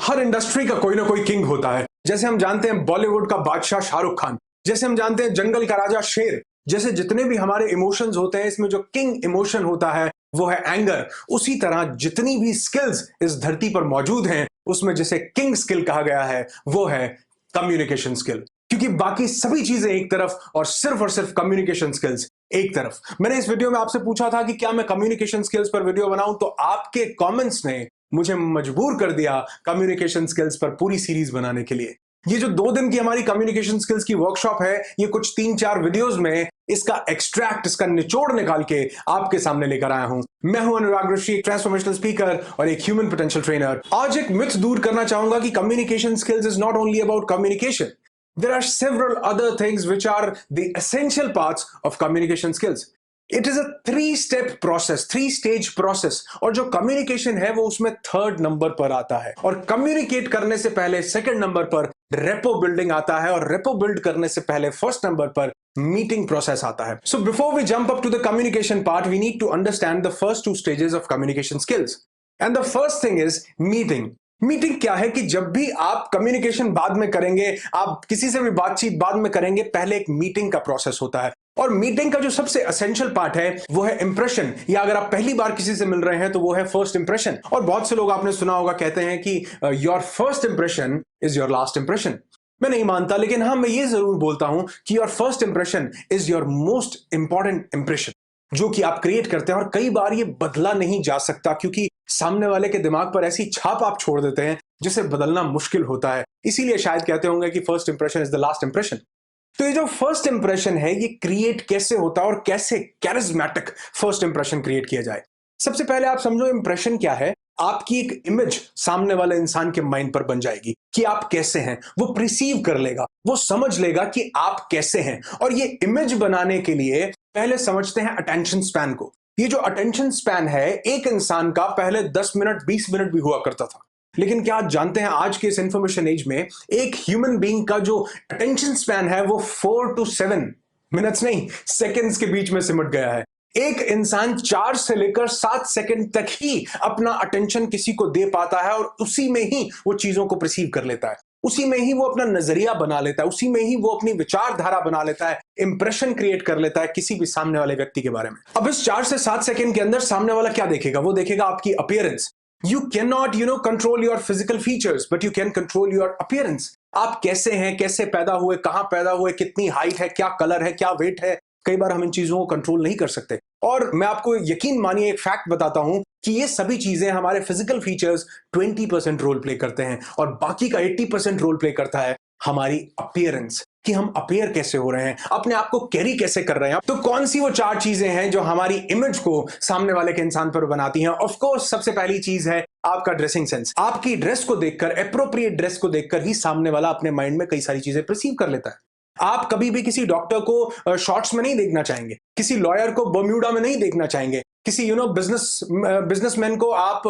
हर industry का कोई ना कोई किंग होता है। जैसे हम जानते हैं बॉलीवुड का बादशाह शाहरुख खान, जैसे हम जानते हैं जंगल का राजा शेर, जैसे जितने भी हमारे इमोशंस होते हैं इसमें जो किंग इमोशन होता है वो है एंगर। उसी तरह जितनी भी स्किल्स इस धरती पर मौजूद हैं उसमें जिसे किंग स्किल कहा गया है वो है कम्युनिकेशन स्किल। क्योंकि बाकी सभी चीजें एक तरफ और सिर्फ कम्युनिकेशन स्किल्स एक तरफ। मैंने इस वीडियो में आपसे पूछा था कि क्या मैं कम्युनिकेशन स्किल्स पर वीडियो बनाऊं, तो आपके कमेंट्स ने मुझे मजबूर कर दिया कम्युनिकेशन स्किल्स पर पूरी सीरीज बनाने के लिए। ये जो 2 दिन की हमारी कम्युनिकेशन स्किल्स की वर्कशॉप है, ये कुछ 3-4 वीडियोस में इसका एक्सट्रैक्ट, इसका निचोड़ निकाल के आपके सामने लेकर आया हूं। मैं हूं अनुराग ऋषि, एक ट्रांसफॉर्मेशनल स्पीकर और एक ह्यूमन पोटेंशियल ट्रेनर। आज एक मिथ दूर करना चाहूंगा कि communication skills is not only about communication. There are several other things which are the essential parts of communication skills. It is a 3-step process, 3-stage process, और जो communication है वो उसमें 3rd नंबर पर आता है। और communicate करने से पहले 2nd नंबर पर repo building आता है, और repo build करने से पहले 1st नंबर पर meeting process आता है। So before we jump up to the communication part, we need to understand the first 2 stages of communication skills. And the first thing is meeting. Meeting क्या है कि जब भी आप कम्युनिकेशन बाद में करेंगे, आप किसी से भी बातचीत बाद में करेंगे, पहले एक मीटिंग का प्रोसेस होता है। और मीटिंग का जो सबसे एसेंशियल पार्ट है वो है इंप्रेशन, या अगर आप पहली बार किसी से मिल रहे हैं तो वो है फर्स्ट इंप्रेशन। और बहुत से लोग आपने सुना होगा कहते हैं कि your first impression is your last impression. मैं नहीं मानता, लेकिन हाँ मैं ये जरूर बोलता हूं कि your first impression is your most important impression, जो कि आप क्रिएट करते हैं। और कई बार ये बदला नहीं जा सकता क्योंकि सामने वाले के दिमाग पर ऐसी छाप आप छोड़ देते हैं जिसे बदलना मुश्किल होता है। इसीलिए शायद कहते होंगे कि first impression is the last impression. तो ये जो फर्स्ट इंप्रेशन है ये क्रिएट कैसे होता है और कैसे कैरिज्मेटिक फर्स्ट इंप्रेशन क्रिएट किया जाए। सबसे पहले आप समझो इंप्रेशन क्या है। आपकी एक इमेज सामने वाले इंसान के माइंड पर बन जाएगी कि आप कैसे हैं। वो प्रिसीव कर लेगा, वो समझ लेगा कि आप कैसे हैं। और ये इमेज बनाने के लिए पहले समझते हैं अटेंशन स्पैन को। ये जो अटेंशन स्पैन है एक इंसान का पहले 10 मिनट 20 मिनट भी हुआ करता था, लेकिन क्या आप जानते हैं आज के इस इंफॉर्मेशन एज में एक ह्यूमन बीइंग का जो अटेंशन स्पैन है वो 4 to 7 मिनट्स नहीं, सेकंड्स के बीच में सिमट गया है। एक इंसान 4 से लेकर 7 सेकंड तक ही अपना अटेंशन किसी को दे पाता है, और उसी में ही वो चीजों को परसीव कर लेता है, उसी में ही वो अपना नजरिया बना लेता है, उसी में ही वो अपनी विचारधारा बना लेता है, इंप्रेशन क्रिएट कर लेता है किसी भी सामने वाले व्यक्ति के बारे में। अब इस 4 से 7 सेकंड के अंदर सामने वाला क्या देखेगा? वो देखेगा आपकी appearance. You can not control your physical features, but you can control your appearance. आप कैसे हैं, कैसे पैदा हुए, कहां पैदा हुए, कितनी हाइट है, क्या कलर है, क्या वेट है, कई बार हम इन चीजों को कंट्रोल नहीं कर सकते। और मैं आपको यकीन मानिए एक फैक्ट बताता हूं कि ये सभी चीजें, हमारे फिजिकल फीचर्स 20% रोल प्ले करते हैं, और बाकी का 80% रोल प्ले करता है हमारी अपीयरेंस, कि हम अपीयर कैसे हो रहे हैं, अपने आप को कैरी कैसे कर रहे हैं। तो कौन सी वो 4 चीजें हैं जो हमारी इमेज को सामने वाले के इंसान पर बनाती हैं? ऑफ कोर्स सबसे पहली चीज है आपका ड्रेसिंग सेंस। आपकी ड्रेस को देखकर, एप्रोप्रिएट ड्रेस को देखकर ही सामने वाला अपने माइंड में कई सारी चीजें परसीव कर लेता है। आप कभी भी किसी डॉक्टर को शॉर्ट्स में नहीं देखना चाहेंगे, किसी लॉयर को बर्म्यूडा में नहीं देखना चाहेंगे, किसी बिजनेसमैन को आप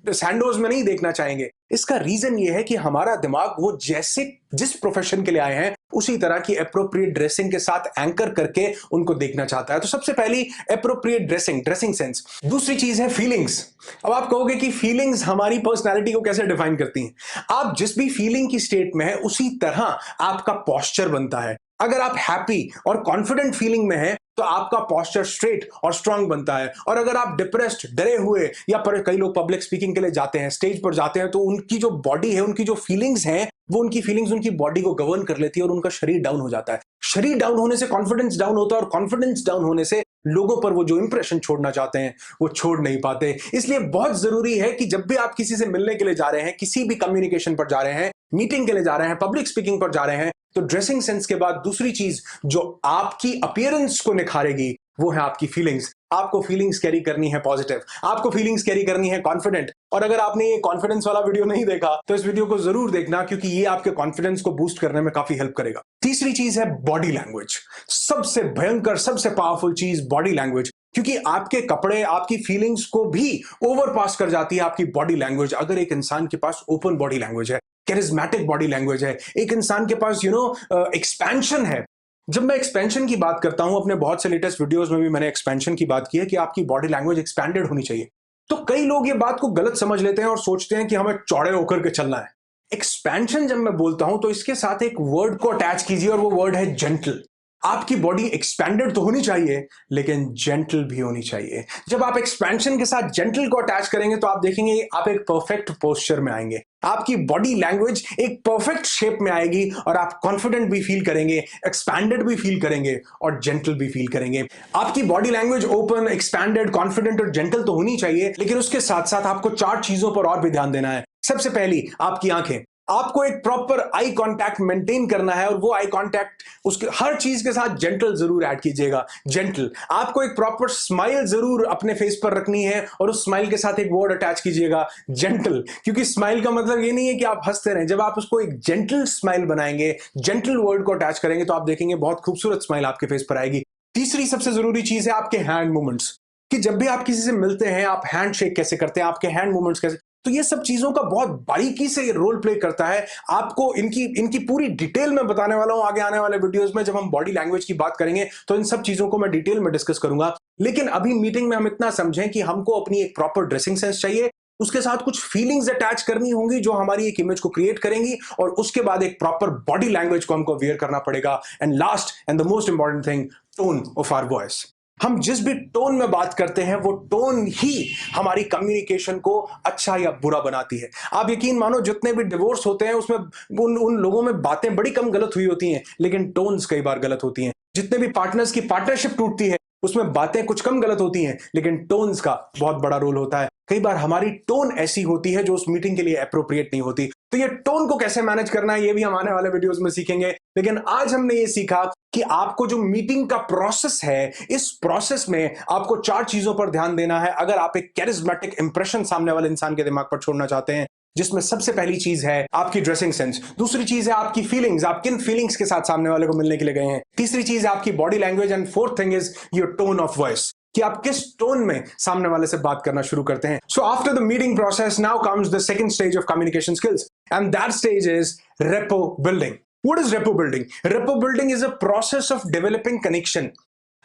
सैंडोज में नहीं देखना चाहेंगे। इसका रीजन ये है कि हमारा दिमाग वो जैसे जिस प्रोफेशन के लिए आए हैं उसी तरह की एप्रोप्रिएट ड्रेसिंग के साथ एंकर करके उनको देखना चाहता है। तो सबसे पहली एप्रोप्रिएट ड्रेसिंग सेंस। दूसरी चीज है फीलिंग्स। अब आप कहोगे कि फीलिंग्स हमारी पर्सनैलिटी को कैसे डिफाइन करती हैं? आप जिस भी फीलिंग की स्टेट में है उसी तरह आपका पोस्चर बनता है। अगर आप हैप्पी और कॉन्फिडेंट फीलिंग में हैं तो आपका पोस्चर स्ट्रेट और स्ट्रांग बनता है। और अगर आप डिप्रेस्ड, डरे हुए, या कई लोग पब्लिक स्पीकिंग के लिए जाते हैं, स्टेज पर जाते हैं, तो उनकी जो बॉडी है, उनकी जो फीलिंग्स हैं, वो उनकी फीलिंग्स उनकी बॉडी को गवर्न कर लेती है और उनका शरीर डाउन हो जाता है। शरीर डाउन होने से कॉन्फिडेंस डाउन होता है, और कॉन्फिडेंस डाउन होने से लोगों पर वो जो इंप्रेशन छोड़ना चाहते हैं वो छोड़ नहीं पाते। इसलिए बहुत जरूरी है कि जब भी आप किसी से मिलने के लिए जा रहे हैं, किसी भी कम्युनिकेशन पर जा रहे हैं, मीटिंग के लिए जा रहे हैं, पब्लिक स्पीकिंग पर जा रहे हैं, तो ड्रेसिंग सेंस के बाद दूसरी चीज जो आपकी अपीयरेंस को निखारेगी वो है आपकी फीलिंग्स। आपको फीलिंग्स कैरी करनी है पॉजिटिव, आपको फीलिंग्स कैरी करनी है कॉन्फिडेंट। और अगर आपने ये कॉन्फिडेंस वाला वीडियो नहीं देखा तो इस वीडियो को जरूर देखना, क्योंकि ये आपके कॉन्फिडेंस को बूस्ट करने में काफी हेल्प करेगा। तीसरी चीज है बॉडी लैंग्वेज। सबसे भयंकर, सबसे पावरफुल चीज बॉडी लैंग्वेज, क्योंकि आपके कपड़े आपकी फीलिंग्स को भी ओवरपास कर जाती है आपकी बॉडी लैंग्वेज। अगर एक इंसान के पास ओपन बॉडी लैंग्वेज है, कैरिज्मेटिक बॉडी लैंग्वेज है, एक इंसान के पास एक्सपेंशन है। जब मैं एक्सपेंशन की बात करता हूं, अपने बहुत से लेटेस्ट वीडियोस में भी मैंने एक्सपेंशन की बात की है कि आपकी बॉडी लैंग्वेज एक्सपैंडेड होनी चाहिए। तो कई लोग ये बात को गलत समझ लेते हैं और सोचते हैं कि हमें चौड़े होकर के चलना है। एक्सपेंशन जब मैं बोलता हूं तो इसके साथ एक वर्ड को अटैच कीजिए और वो वर्ड है जेंटल। आपकी बॉडी एक्सपैंडेड तो होनी चाहिए, लेकिन जेंटल भी होनी चाहिए। जब आप एक्सपेंशन के साथ जेंटल को अटैच करेंगे तो आप देखेंगे आप एक परफेक्ट पोस्चर में आएंगे, आपकी बॉडी लैंग्वेज एक परफेक्ट शेप में आएगी और आप कॉन्फिडेंट भी फील करेंगे, एक्सपैंडेड भी फील करेंगे और जेंटल भी फील करेंगे। आपकी body language open, expanded, confident और जेंटल तो होनी चाहिए, लेकिन उसके साथ साथ आपको 4 चीजों पर और भी ध्यान देना है। सबसे पहली, आपकी आंखें। आपको एक प्रॉपर आई कांटेक्ट मेंटेन करना है और वो आई कांटेक्ट उसके हर चीज के साथ जेंटल जरूर ऐड कीजिएगा, जेंटल। आपको एक प्रॉपर स्माइल जरूर अपने फेस पर रखनी है और उस स्माइल के साथ एक वर्ड अटैच कीजिएगा, जेंटल। क्योंकि स्माइल का मतलब ये नहीं है कि आप हंसते रहें। जब आप उसको एक जेंटल स्माइल बनाएंगे, जेंटल वर्ड को अटैच करेंगे तो आप देखेंगे बहुत खूबसूरत स्माइल आपके फेस पर आएगी। तीसरी सबसे जरूरी चीज है आपके हैंड मूवमेंट्स, कि जब भी आप किसी से मिलते हैं आप हैंड शेक कैसे करते हैं, आपके हैंड मूवमेंट्स कैसे। तो ये सब चीजों का बहुत बारीकी से ये रोल प्ले करता है। आपको इनकी पूरी डिटेल में बताने वाला हूं आगे आने वाले वीडियोस में। जब हम बॉडी लैंग्वेज की बात करेंगे तो इन सब चीजों को मैं डिटेल में डिस्कस करूंगा। लेकिन अभी मीटिंग में हम इतना समझें कि हमको अपनी एक प्रॉपर ड्रेसिंग सेंस चाहिए, उसके साथ कुछ फीलिंग्स अटैच करनी होंगी जो हमारी एक इमेज को क्रिएट करेंगी, और उसके बाद एक प्रॉपर बॉडी लैंग्वेज को हमको वेयर करना पड़ेगा। And last and the most important thing, tone of our voice. हम जिस भी टोन में बात करते हैं वो टोन ही हमारी कम्युनिकेशन को अच्छा या बुरा बनाती है। आप यकीन मानो जितने भी डिवोर्स होते हैं उसमें उन लोगों में बातें बड़ी कम गलत हुई होती हैं, लेकिन टोन्स कई बार गलत होती हैं। जितने भी पार्टनर्स की पार्टनरशिप टूटती है उसमें बातें कुछ कम गलत होती हैं, लेकिन टोन्स का बहुत बड़ा रोल होता है। कई बार हमारी टोन ऐसी होती है जो उस मीटिंग के लिए एप्रोप्रिएट नहीं होती। तो ये टोन को कैसे मैनेज करना है ये भी हम आने वाले वीडियोस में सीखेंगे। लेकिन आज हमने ये सीखा कि आपको जो मीटिंग का प्रोसेस है, इस प्रोसेस में आपको 4 चीजों पर ध्यान देना है अगर आप एक कैरिज्मेटिक इंप्रेशन सामने वाले इंसान के दिमाग पर छोड़ना चाहते हैं। जिसमें सबसे पहली चीज है आपकी ड्रेसिंग सेंस, दूसरी चीज है आपकी फीलिंग्स, आप किन फीलिंग्स के साथ सामने वाले को मिलने के लिए गए हैं, तीसरी चीज है आपकी body language, and fourth thing is your tone of voice, कि आप किस टोन में सामने वाले से बात करना शुरू करते हैं। So after the meeting process now comes the second stage of communication skills, and that stage is rapport building. What is repo building? Repo building is a process of developing connection.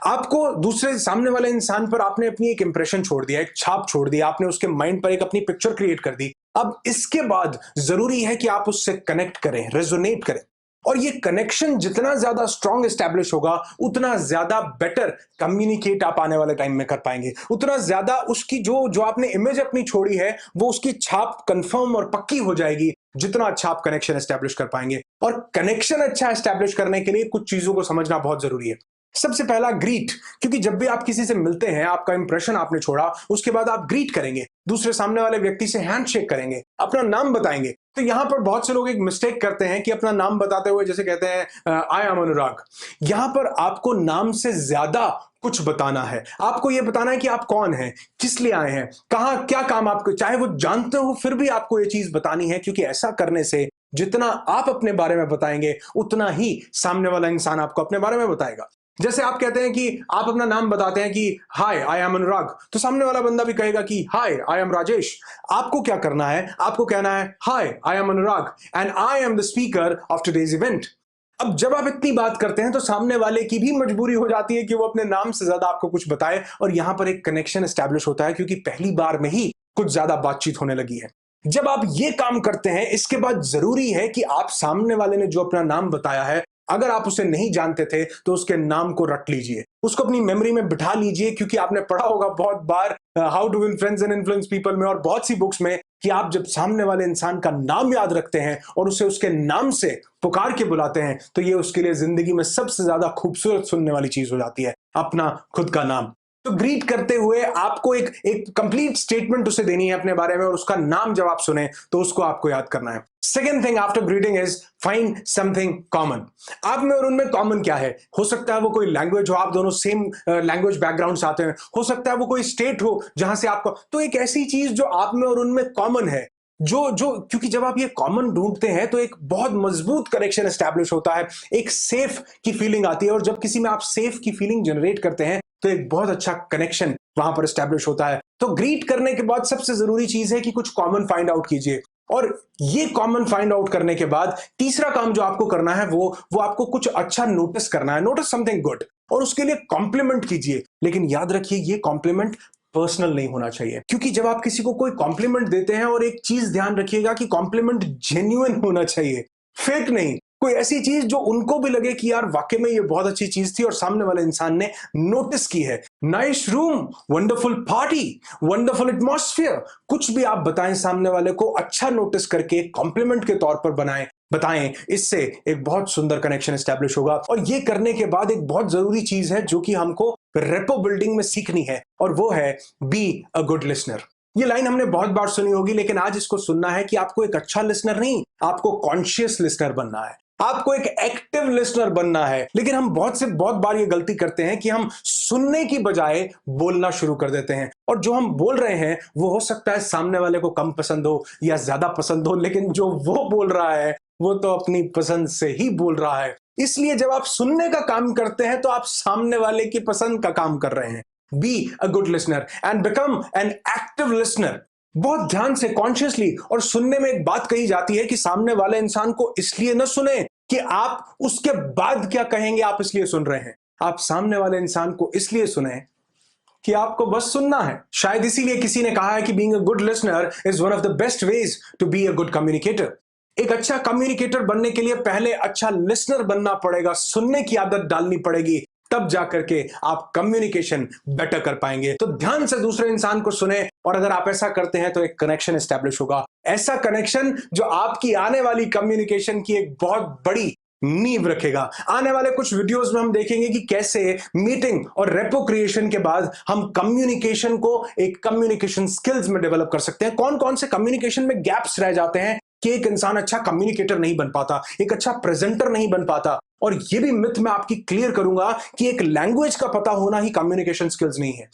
आपको दूसरे सामने वाले इंसान पर आपने अपनी एक impression छोड़ दिया, एक छाप छोड़ दिया, आपने उसके माइंड पर एक अपनी पिक्चर क्रिएट कर दी। अब इसके बाद जरूरी है कि आप उससे कनेक्ट करें, रेजोनेट करें, और ये कनेक्शन जितना ज्यादा स्ट्रांग एस्टैब्लिश होगा उतना ज्यादा बेटर कम्युनिकेट आप आने वाले टाइम में कर पाएंगे, उतना ज्यादा उसकी जो आपने इमेज अपनी छोड़ी है वो उसकी छाप कंफर्म और पक्की हो जाएगी, जितना अच्छा आप कनेक्शन एस्टैब्लिश कर पाएंगे। और कनेक्शन अच्छा एस्टैब्लिश करने के लिए कुछ चीजों को समझना बहुत जरूरी है। सबसे पहला, ग्रीट। क्योंकि जब भी आप किसी से मिलते हैं, आपका इंप्रेशन आपने छोड़ा, उसके बाद आप ग्रीट करेंगे, दूसरे सामने वाले व्यक्ति से हैंडशेक करेंगे, अपना नाम बताएंगे। तो यहां पर बहुत से लोग एक मिस्टेक करते हैं कि अपना नाम बताते हुए जैसे कहते हैं आई एम अनुराग। यहां पर आपको नाम से ज्यादा कुछ बताना है। आपको यह बताना है कि आप कौन हैं, किस लिए आए हैं, कहां क्या काम आपको, चाहे वो जानते हो फिर भी आपको यह चीज बतानी है, क्योंकि ऐसा करने से जितना आप अपने बारे में बताएंगे उतना ही सामने वाला इंसान आपको अपने बारे में बताएगा। जैसे आप कहते हैं कि आप अपना नाम बताते हैं कि हाय आई एम अनुराग, तो सामने वाला बंदा भी कहेगा कि हाय आई एम राजेश। आपको क्या करना है, आपको कहना है hi I am Anurag and I am the speaker of today's event. अब जब आप इतनी बात करते हैं तो सामने वाले की भी मजबूरी हो जाती है कि वो अपने नाम से ज्यादा आपको कुछ बताए, और यहां पर एक कनेक्शन एस्टैब्लिश होता है क्योंकि पहली बार में ही कुछ ज्यादा बातचीत होने लगी है। जब आप ये काम करते हैं इसके बाद जरूरी है कि आप सामने वाले ने जो अपना नाम बताया है, अगर आप उसे नहीं जानते थे तो उसके नाम को रट लीजिए, उसको अपनी मेमोरी में बिठा लीजिए, क्योंकि आपने पढ़ा होगा बहुत बार how to win friends and influence people में और बहुत सी बुक्स में कि आप जब सामने वाले इंसान का नाम याद रखते हैं और उसे उसके नाम से पुकार के बुलाते हैं तो ये उसके लिए जिंदगी में सबसे ज्यादा खूबसूरत सुनने वाली चीज हो जाती है, अपना खुद का नाम। तो ग्रीट करते हुए आपको एक कंप्लीट स्टेटमेंट उसे देनी है अपने बारे में, और उसका नाम जब आप सुने तो उसको आपको याद करना है। Second thing after greeting is find something common. आप में और उनमें कॉमन क्या है? हो सकता है वो कोई लैंग्वेज हो, आप दोनों सेम लैंग्वेज बैकग्राउंड से आते हैं, हो सकता है वो कोई स्टेट हो जहां से आपको, तो एक ऐसी चीज जो आप में और उनमें कॉमन है, जो क्योंकि जब आप ये कॉमन ढूंढते हैं तो एक बहुत मजबूत कनेक्शन एस्टैब्लिश होता है, एक सेफ की फीलिंग आती है, और जब किसी में आप सेफ की फीलिंग जनरेट करते हैं तो एक बहुत अच्छा कनेक्शन वहां पर एस्टैब्लिश होता है। तो ग्रीट करने के बाद सबसे जरूरी चीज है कि कुछ कॉमन फाइंड आउट कीजिए, और ये कॉमन फाइंड आउट करने के बाद तीसरा काम जो आपको करना है वो आपको कुछ अच्छा नोटिस करना है, नोटिस समथिंग गुड, और उसके लिए कॉम्प्लीमेंट कीजिए। लेकिन याद रखिए ये कॉम्प्लीमेंट पर्सनल नहीं होना चाहिए। क्योंकि जब आप किसी को कोई कॉम्प्लीमेंट देते हैं, और एक चीज ध्यान रखिएगा कि कॉम्प्लीमेंट जेन्युइन होना चाहिए, फेक नहीं। कोई ऐसी चीज जो उनको भी लगे कि यार वाकई में ये बहुत अच्छी चीज थी और सामने वाले इंसान ने नोटिस की है। Nice room, wonderful party, wonderful atmosphere, कुछ भी आप बताएं सामने वाले को, अच्छा नोटिस करके कॉम्प्लीमेंट के तौर पर बताएं, इससे एक बहुत सुंदर कनेक्शन एस्टैब्लिश होगा। और ये करने के बाद एक बहुत जरूरी चीज है जो कि हमको रेपो बिल्डिंग में सीखनी है, और वो है बी अ गुड लिसनर। ये लाइन हमने बहुत बार सुनी होगी, लेकिन आज इसको सुनना है कि आपको एक अच्छा लिसनर नहीं, आपको कॉन्शियस लिसनर बनना है, आपको एक एक्टिव लिसनर बनना है। लेकिन हम बहुत बार ये गलती करते हैं कि हम सुनने की बजाय बोलना शुरू कर देते हैं, और जो हम बोल रहे हैं वो हो सकता है सामने वाले को कम पसंद हो या ज्यादा पसंद हो, लेकिन जो वो बोल रहा है वो तो अपनी पसंद से ही बोल रहा है। इसलिए जब आप सुनने का काम करते हैं तो आप सामने वाले की पसंद का काम कर रहे हैं। B a good listener and become an active listener. बहुत ध्यान से, कॉन्शियसली। और सुनने में एक बात कही जाती है कि सामने वाले इंसान को इसलिए न सुने कि आप उसके बाद क्या कहेंगे आप इसलिए सुन रहे हैं। आप सामने वाले इंसान को इसलिए सुने कि आपको बस सुनना है। शायद इसीलिए किसी ने कहा है कि being a good listener is one of the best ways to be a good communicator. एक अच्छा कम्युनिकेटर बनने के लिए पहले अच्छा लिसनर बनना पड़ेगा, सुनने की आदत डालनी पड़ेगी, तब जाकर के आप कम्युनिकेशन बेटर कर पाएंगे। तो ध्यान से दूसरे इंसान को सुने, और अगर आप ऐसा करते हैं तो एक कनेक्शन एस्टैब्लिश होगा, ऐसा कनेक्शन जो आपकी आने वाली कम्युनिकेशन की एक बहुत बड़ी नींव रखेगा। आने वाले कुछ वीडियोस में हम देखेंगे कि कैसे मीटिंग और रेपो क्रिएशन के बाद हम कम्युनिकेशन को एक कम्युनिकेशन स्किल्स में डेवलप कर सकते हैं। कौन कौन से कम्युनिकेशन में गैप्स रह जाते हैं कि एक इंसान अच्छा कम्युनिकेटर नहीं बन पाता, एक अच्छा प्रेजेंटर नहीं बन पाता। और ये भी मिथ मैं आपकी क्लियर करूंगा कि एक लैंग्वेज का पता होना ही कम्युनिकेशन स्किल्स नहीं है।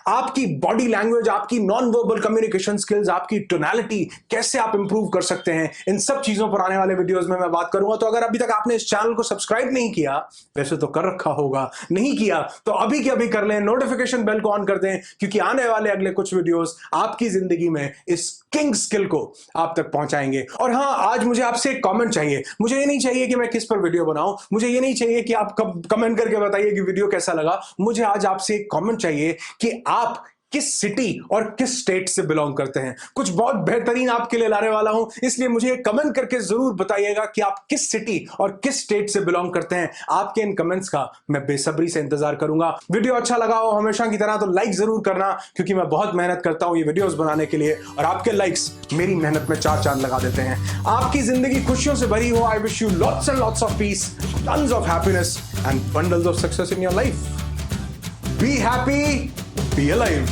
आपकी बॉडी लैंग्वेज, आपकी नॉन वर्बल कम्युनिकेशन स्किल्स, आपकी टोनैलिटी, कैसे आप इंप्रूव कर सकते हैं, इन सब चीजों पर आने वाले वीडियोस में मैं बात करूंगा। तो अगर अभी तक आपने इस चैनल को सब्सक्राइब नहीं किया, वैसे तो कर रखा होगा, नहीं किया तो अभी के अभी कर लें, नोटिफिकेशन बेल को ऑन कर दें, क्योंकि आने वाले अगले कुछ वीडियोस आपकी जिंदगी में इस किंग स्किल को आप तक पहुंचाएंगे। और हाँ, आज मुझे आपसे एक कमेंट चाहिए। मुझे ये नहीं चाहिए कि मैं किस पर वीडियो बनाऊं, मुझे ये नहीं चाहिए कि आप कमेंट करके बताइए कि वीडियो कैसा लगा। मुझे आज आपसे एक कमेंट चाहिए कि आप किस सिटी और किस स्टेट से बिलोंग करते हैं। कुछ बहुत बेहतरीन आपके लिए लाने वाला हूं, इसलिए मुझे कमेंट करके जरूर बताइएगा कि आप किस सिटी और किस स्टेट से बिलोंग करते हैं। आपके इन कमेंट्स का मैं बेसब्री से इंतजार करूंगा। वीडियो अच्छा लगा हो हमेशा की तरह तो लाइक जरूर करना, क्योंकि मैं बहुत मेहनत करता हूं ये वीडियोस बनाने के लिए, और आपके लाइक्स मेरी मेहनत में 4 चांद लगा देते हैं। आपकी जिंदगी खुशियों से भरी हो। I wish you lots and lots of peace, tons of happiness and bundles of success in your life. Be happy, be alive.